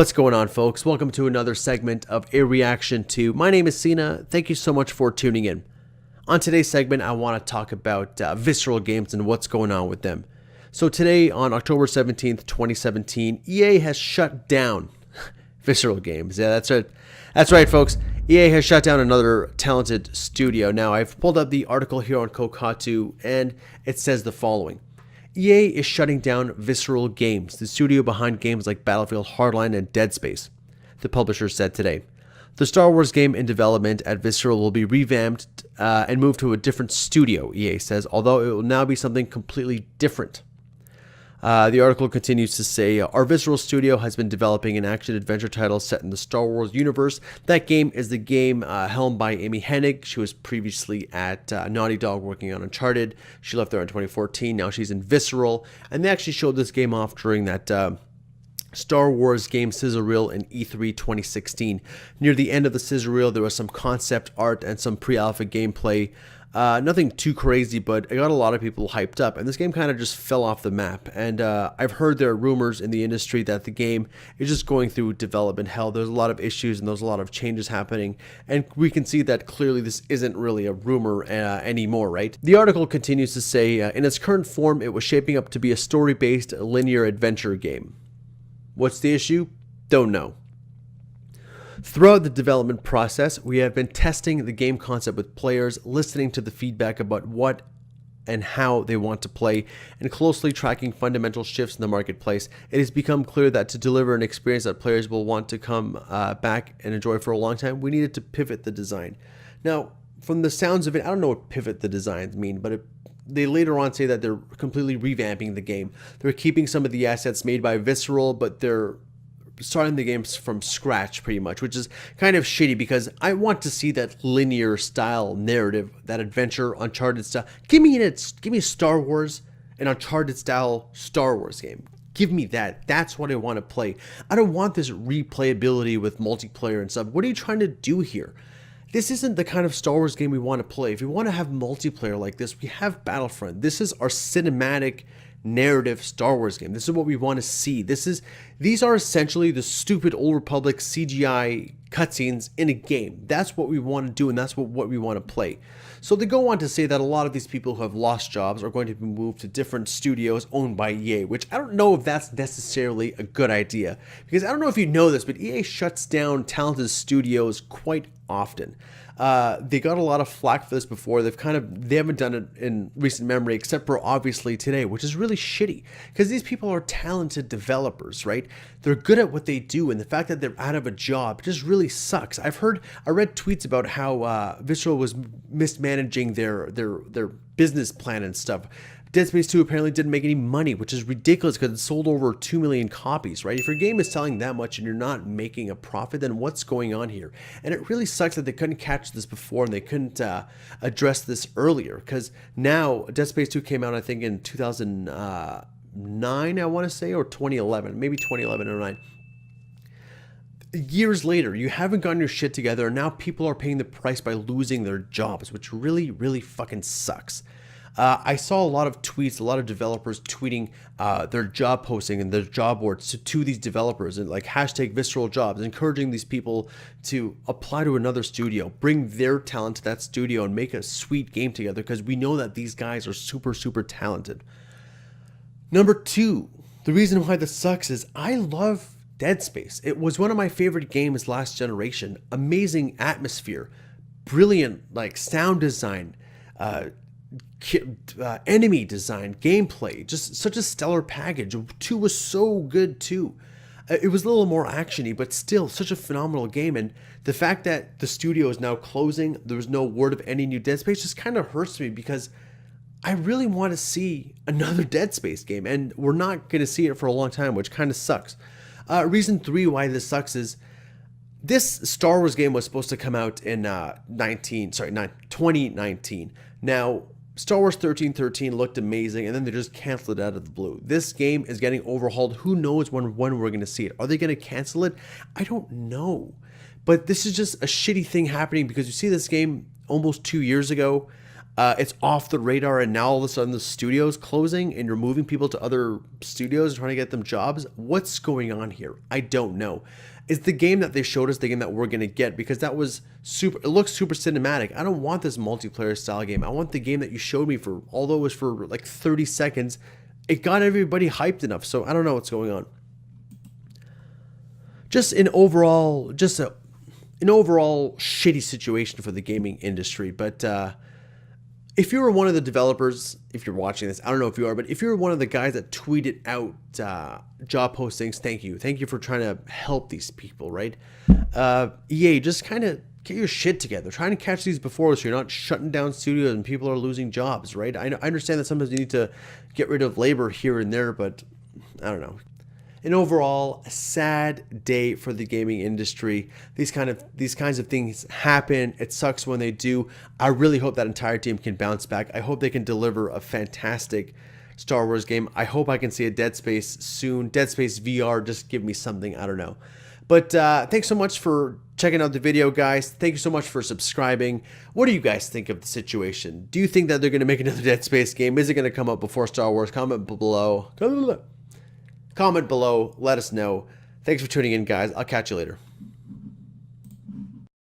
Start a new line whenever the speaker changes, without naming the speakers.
What's going on, folks? Welcome to another segment of A Reaction To. My name is Seena. Thank you so much for tuning in. On today's segment, I want to talk about Visceral games and what's going on with them. So today, on October 17th, 2017, EA has shut down Visceral Games. Yeah, that's right. That's right, folks. EA has shut down another talented studio. Now, I've pulled up the article here on Kokotu, and it says the following. EA is shutting down Visceral Games, the studio behind games like Battlefield Hardline and Dead Space, the publisher said today. The Star Wars game in development at Visceral will be revamped and moved to a different studio, EA says, although it will now be something completely different. The article continues to say, our Visceral studio has been developing an action-adventure title set in the Star Wars universe. That game is the game helmed by Amy Hennig. She was previously at Naughty Dog working on Uncharted. She left there in 2014. Now she's in Visceral. And they actually showed this game off during that Star Wars game sizzle reel in E3 2016. Near the end of the sizzle reel, there was some concept art and some pre-alpha gameplay. Nothing too crazy, but it got a lot of people hyped up, and this game kind of just fell off the map. And I've heard there are rumors in the industry that the game is just going through development hell. There's a lot of issues and there's a lot of changes happening, and we can see that clearly this isn't really a rumor anymore, right? The article continues to say, in its current form, it was shaping up to be a story-based linear adventure game. What's the issue? Don't know. Throughout the development process, we have been testing the game concept with players, listening to the feedback about what and how they want to play, and closely tracking fundamental shifts in the marketplace. It has become clear that to deliver an experience that players will want to come back and enjoy for a long time, we needed to pivot the design. Now, from the sounds of it, I don't know what pivot the designs mean, but they later on say that they're completely revamping the game. They're keeping some of the assets made by Visceral, but they're starting the games from scratch pretty much, which is kind of shitty because I want to see that linear style narrative, that adventure, Uncharted style. Give me a Star Wars, an Uncharted style Star Wars game. Give me that. That's what I want to play. I don't want this replayability with multiplayer and stuff. What are you trying to do here? This isn't the kind of Star Wars game we want to play. If we want to have multiplayer like this, we have Battlefront. This is our cinematic narrative Star Wars game. This is what we want to see. These are essentially the stupid Old Republic CGI cutscenes in a game. That's what we want to do, and that's what we want to play. So they go on to say that a lot of these people who have lost jobs are going to be moved to different studios owned by EA, which I don't know if that's necessarily a good idea, because I don't know if you know this, but EA shuts down talented studios quite often. They got a lot of flack for this before. They haven't done it in recent memory, except for obviously today, which is really shitty because these people are talented developers, right? They're good at what they do, and the fact that they're out of a job just really sucks. I read tweets about how Visceral was mismanaging their business plan and stuff. Dead Space 2 apparently didn't make any money, which is ridiculous because it sold over 2 million copies, right? If your game is selling that much and you're not making a profit, then what's going on here? And it really sucks that they couldn't catch this before and they couldn't address this earlier, because now Dead Space 2 came out, I think, in 2009, I want to say, or 2011, maybe 2011 or 9. Years later, you haven't gotten your shit together, and now people are paying the price by losing their jobs, which really, really fucking sucks. I saw a lot of tweets, a lot of developers tweeting their job posting and their job boards to these developers, and like hashtag Visceral Jobs, encouraging these people to apply to another studio, bring their talent to that studio and make a sweet game together, because we know that these guys are super, super talented. Number two, the reason why this sucks is I love Dead Space. It was one of my favorite games last generation. Amazing atmosphere, brilliant like sound design, enemy design, gameplay, just such a stellar package. 2 was so good too. It was a little more actiony, but still such a phenomenal game. And the fact that the studio is now closing, there was no word of any new Dead Space, just kind of hurts me, because I really want to see another Dead Space game, and we're not going to see it for a long time, which kind of sucks. Reason 3 why this sucks is this Star Wars game was supposed to come out in 2019. Now, Star Wars 1313 looked amazing, and then they just canceled it out of the blue. This game is getting overhauled. Who knows when we're going to see it? Are they going to cancel it? I don't know. But this is just a shitty thing happening, because you see this game almost 2 years ago. It's off the radar, and now all of a sudden the studio's closing and you're moving people to other studios and trying to get them jobs. What's going on here? I don't know. Is the game that they showed us the game that we're going to get? Because that was super, it looks super cinematic. I don't want this multiplayer style game. I want the game that you showed me for, although it was for like 30 seconds, it got everybody hyped enough. So I don't know what's going on. Just an overall shitty situation for the gaming industry. But if you were one of the developers, if you're watching this, I don't know if you are, but if you're one of the guys that tweeted out job postings, thank you. Thank you for trying to help these people, right? EA, just kind of get your shit together. Trying to catch these before so you're not shutting down studios and people are losing jobs, right? I understand that sometimes you need to get rid of labor here and there, but I don't know. And overall, a sad day for the gaming industry. These kinds of things happen. It sucks when they do. I really hope that entire team can bounce back. I hope they can deliver a fantastic Star Wars game. I hope I can see a Dead Space soon. Dead Space VR, just give me something. I don't know. But thanks so much for checking out the video, guys. Thank you so much for subscribing. What do you guys think of the situation? Do you think that they're going to make another Dead Space game? Is it going to come up before Star Wars? Comment below. Comment below, let us know. Thanks for tuning in, guys. I'll catch you later.